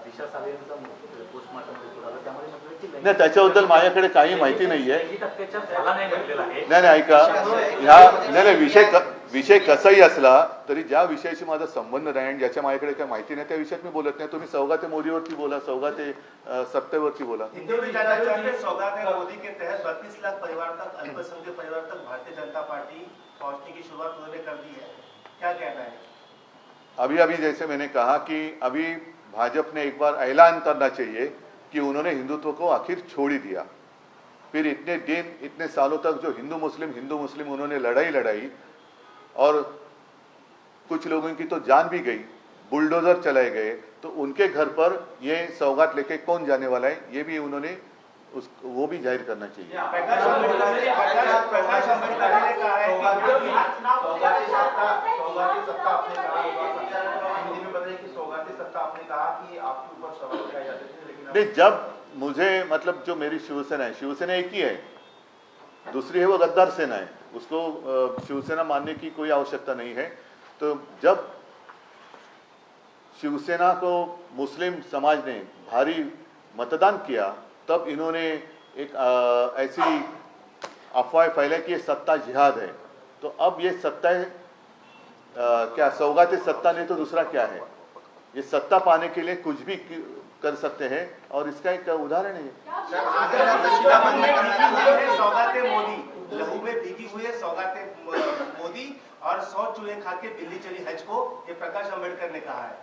दिशा सालेंचा postmortem report आला त्यामध्ये म्हटलं की नाही, त्याच्याबद्दल माझ्याकडे काही माहिती नाहीये. झाला नाही म्हटलेलं आहे. नाही ऐका, ह्या नाही विषय कसाही असला तरी ज्या विषयाशी माझा संबंध नाही आणि ज्याच्या माझ्याकडे काही माहिती नाही त्या विषयात मी बोलत नाही. तुम्ही सौगाते मोदीवरती बोला, सौगाते सत्तेवरती बोला. सौगाते मोदी के तहत 32 लाख परिवार तक, अल्पसंख्यक परिवार तक भारतीय जनता पार्टी पहुंचने की शुरुआत उन्होंने कर दी है, क्या कहना है? अभी जैसे मैंने कहा कि अभी भाजपा ने एक बार ऐलान करना चाहिए कि उन्होंने हिंदुत्व को आखिर छोड़ ही दिया. फिर इतने दिन इतने सालों तक जो हिंदू मुस्लिम उन्होंने लड़ाई और कुछ लोगों की तो जान भी गई, बुलडोजर चलाए गए, तो उनके घर पर ये सौगात लेके कौन जाने वाला है ये भी उन्होंने वो भी जाहिर करना चाहिए. प्रकाश आंबेडकर ने कहा है कि आपके ऊपर सवाल उठाए जाते थे, लेकिन नहीं, जब मुझे मतलब जो मेरी शिवसेना एक ही है, दूसरी है वो गद्दार सेना है, उसको शिवसेना मानने की कोई आवश्यकता नहीं है. तो जब शिवसेना को मुस्लिम समाज ने भारी मतदान किया तब इन्होंने एक ऐसी अफवाह फैलाई कि ये सत्ता जिहाद है. तो अब ये सत्ता है क्या सौगाते सत्ता नहीं तो दूसरा क्या है? ये सत्ता पाने के लिए कुछ भी कर सकते हैं और इसका एक उदाहरण है. सौगाते मोदी लहू में भीगी हुई है, सौगाते मोदी और 100 चूहे खा के दिल्ली चली हज को, ये प्रकाश आंबेडकर ने कहा है.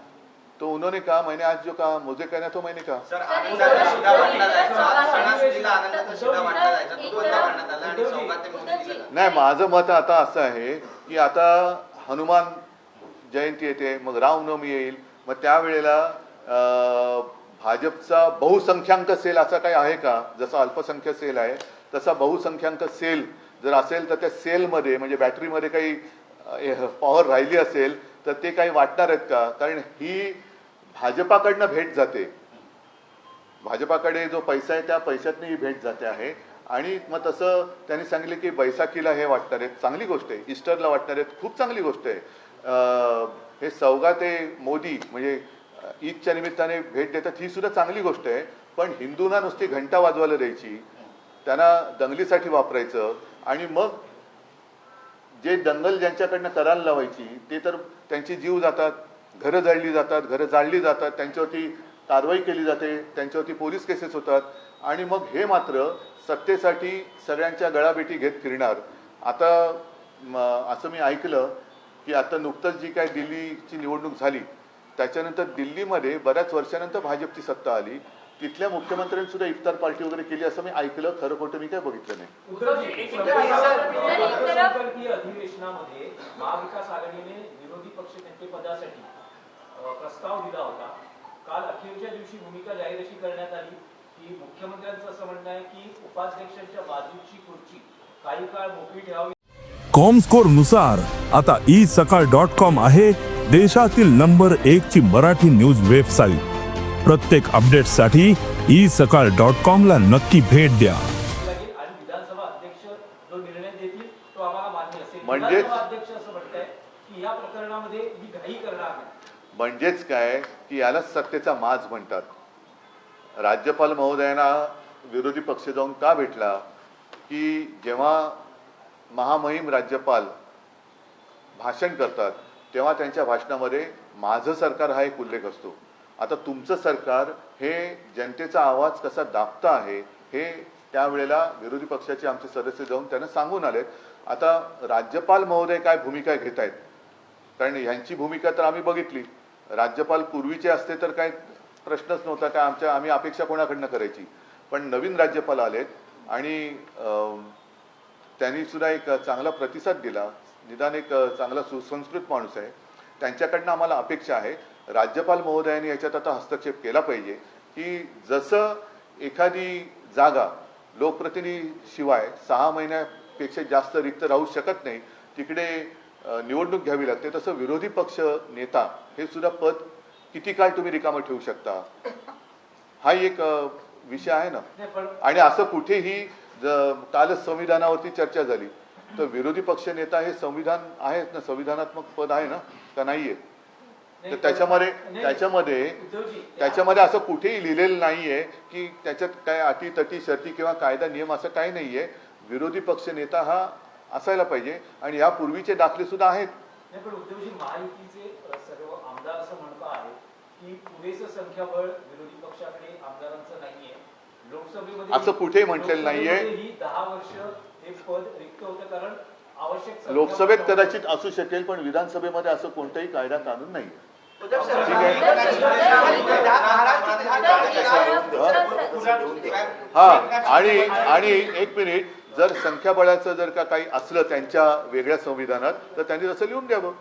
तो उन्होंने कहा, मैंने आज जो कहा मुझे कहना तो मैंने कहा. सर आनंदाचा शिधा वाटला जायचा, सणासुदीला आनंदाचा शिधा वाटला जायचा, तो बंद करण्यात आला आणि सौगाते मोदी दिला. नाही, माझं मत आता असं आहे की आता हनुमान जयंती येते, मग रामनवमी येईल, मग त्यावेळेला भाजपचा बहुसंख्याक सेल असा काही आहे का? जसा अल्पसंख्याक सेल आहे तसा बहुसंख्याक सेल जर असेल तर त्या सेलमध्ये म्हणजे बॅटरीमध्ये काही पॉवर राहिली असेल तर ते काही वाटणार आहेत का? कारण ही भाजपाकडनं भेट जाते, भाजपाकडे जो पैसा आहे त्या पैशातनं ही भेट जाते आहे. आणि मग तसं त्यांनी सांगितले की बैसाखीला हे वाटणार आहेत, चांगली गोष्ट आहे. ईस्टरला वाटणार आहेत, खूप चांगली गोष्ट आहे. हे सौगाते मोदी म्हणजे ईदच्या निमित्ताने भेट देतात, ही सुद्धा चांगली गोष्ट आहे. पण हिंदूंना नुसती घंटा वाजवायला द्यायची, त्यांना दंगलीसाठी वापरायचं आणि मग जे दंगल ज्यांच्याकडनं करायला लावायची ते तर त्यांची जीव जातात, घरं जाळली जातात, त्यांच्यावरती कारवाई केली जाते, त्यांच्यावरती पोलीस केसेस होतात आणि मग हे मात्र सत्तेसाठी सगळ्यांच्या गळाभेटी घेत फिरणार. आता असं मी ऐकलं की आता नुकतंच जी काय दिल्लीची निवडणूक झाली त्याच्यानंतर दिल्लीमध्ये बऱ्याच वर्षानंतर भाजपची सत्ता आली, तिथल्या मुख्यमंत्र्यांनी सुद्धा इफ्तार पार्टी वगैरे केली असं मी ऐकलं. खरं खोटं मी काय बघितलं नाही. अधिवेशनामध्ये महाविकास आघाडीने विरोधी पक्ष नेतेपदासाठी प्रस्ताव दिला होता. काल अखेरच्या दिवशी भूमिका जाहीर अशी करण्यात आली की मुख्यमंत्र्यांचं असं म्हणणं आहे की उपाध्यक्षांच्या बाजूची खुर्ची काही काळ मोकळी ठेवावी. कॉमस्कोर नुसार आता isakal.com आहे देशातील नंबर 1 ची मराठी न्यूज वेबसाईट. प्रत्येक अपडेटसाठी isakal.com ला नक्की भेट द्या. आणि विधानसभा अध्यक्ष जो निर्णय देतील तो आम्हाला मान्य असेल. म्हणजेच अध्यक्ष असं म्हणताय की या प्रकरणामध्ये मी घाई करणार नाही. म्हणजेच काय की याला सत्तेचा माज म्हणतात. राज्यपाल महोदयांना विरोधी पक्ष जाऊन का भेटला की जेव्हा महामहिम राज्यपाल भाषण करतात तेव्हा त्यांच्या भाषणामध्ये माझं सरकार हा एक उल्लेख असतो. आता तुमचं सरकार हे जनतेचा आवाज कसा दाबता आहे हे त्यावेळेला विरोधी पक्षाचे आमचे सदस्य जाऊन त्यांना सांगून आलेत. आता राज्यपाल महोदय काय भूमिका घेत आहेत, कारण ह्यांची भूमिका तर आम्ही बघितली. राज्यपाल पूर्वीचे असते तर काय प्रश्नच नव्हता, काय आम्ही अपेक्षा कोणाकडनं करायची. पण नवीन राज्यपाल आलेत आणि त्यांनी सुद्धा एक चांगला प्रतिसाद दिला. निदान एक चांगला सुसंस्कृत माणूस आहे, त्यांच्याकडनं आम्हाला अपेक्षा आहे राज्यपाल महोदयांनी याच्यात आता हस्तक्षेप केला पाहिजे की जसं एखादी जागा लोकप्रतिनिधीशिवाय 6 महिन्यापेक्षा जास्त रिक्त राहू शकत नाही, तिकडे निवडणूक घ्यावी लागते, तसं विरोधी पक्ष नेता हे सुद्धा पद किती काळ तुम्ही रिकामं ठेवू शकता, हा एक विषय आहे ना. आणि असं कुठेही कालच संविधानावरती चर्चा झाली तर विरोधी पक्ष नेता हे संविधान आहे ना, संविधानात्मक पद आहे ना का नाहीये? तर त्याच्यामध्ये असं कुठेही लिहिलेलं नाहीये की त्याच्यात काय अटी तटी शर्ती किंवा कायदा नियम असं काही नाहीये. विरोधी पक्ष नेता हा असायला पाहिजे आणि यापूर्वीचे दाखले सुद्धा आहेत. नाही, पण उद्धवजी, महायुतीचे सर्व आमदार असं म्हणतो आहे की पुरेसं संख्याबळ विरोधी पक्षाकडे आमदारांचं नाहीये. लोकसभेमध्ये असं कुठेही म्हटलेलं नाहीये. ही 10 वर्ष हे पद रिक्त होतं कारण आवश्यक संख्याबळ लोकसभेत नव्हतं. कदाचित असू शकेल, पण विधानसभेमध्ये असं कोणताही कायदा कानून नाही. उद्धव सर, ठीक आहे. हा आणि एक मिनिट, जर संख्याबळाचं जर का काही असलं त्यांच्या वेगळ्या संविधानात तर त्यांनी तसं लिहून द्यावं.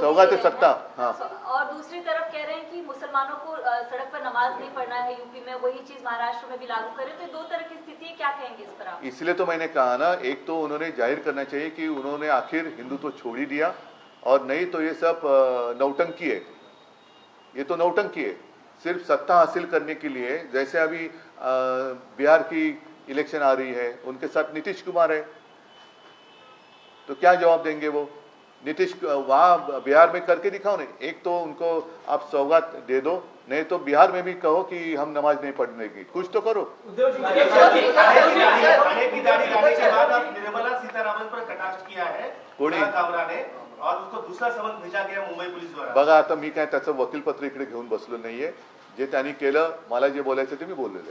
सौगात सत्ता. हाँ और दूसरी तरफ कह रहे हैं कि मुसलमानों को सड़क पर नमाज नहीं पढ़ना है यूपी में, वही चीज महाराष्ट्र में भी लागू करें, तो दो तरह की स्थिति है, क्या कहेंगे इस पर आप? इसलिए तो मैंने कहा ना, एक तो उन्होंने जाहिर करना चाहिए कि उन्होंने आखिर हिंदुत्व छोड़ ही दिया, और नहीं तो ये सब नौटंकी है. ये तो नौटंकी है, सिर्फ सत्ता हासिल करने के लिए. जैसे अभी बिहार की इलेक्शन आ रही है, उनके साथ नीतीश कुमार है, तो क्या जवाब देंगे वो? नीतीश वहाँ बिहार में करके दिखाओ ना. एक तो उनको आप सौगात दे दो, नहीं तो बिहार में भी कहो कि हम नमाज नहीं पढ़ने की, कुछ तो करो. खाने की दाढ़ी लाने के बाद अब निर्मला सीतारामन पर कटाक्ष किया है कोणी? कामरा ने, और उसको दूसरा समन भेजा गया मुंबई पुलिस द्वारा. बघा, आता मी काय त्याचं वकीलपत्र इकडे घेऊन बसलो नाहीये. जे त्यांनी केलं, मला जे बोलायचं ते मी बोललेलं आहे.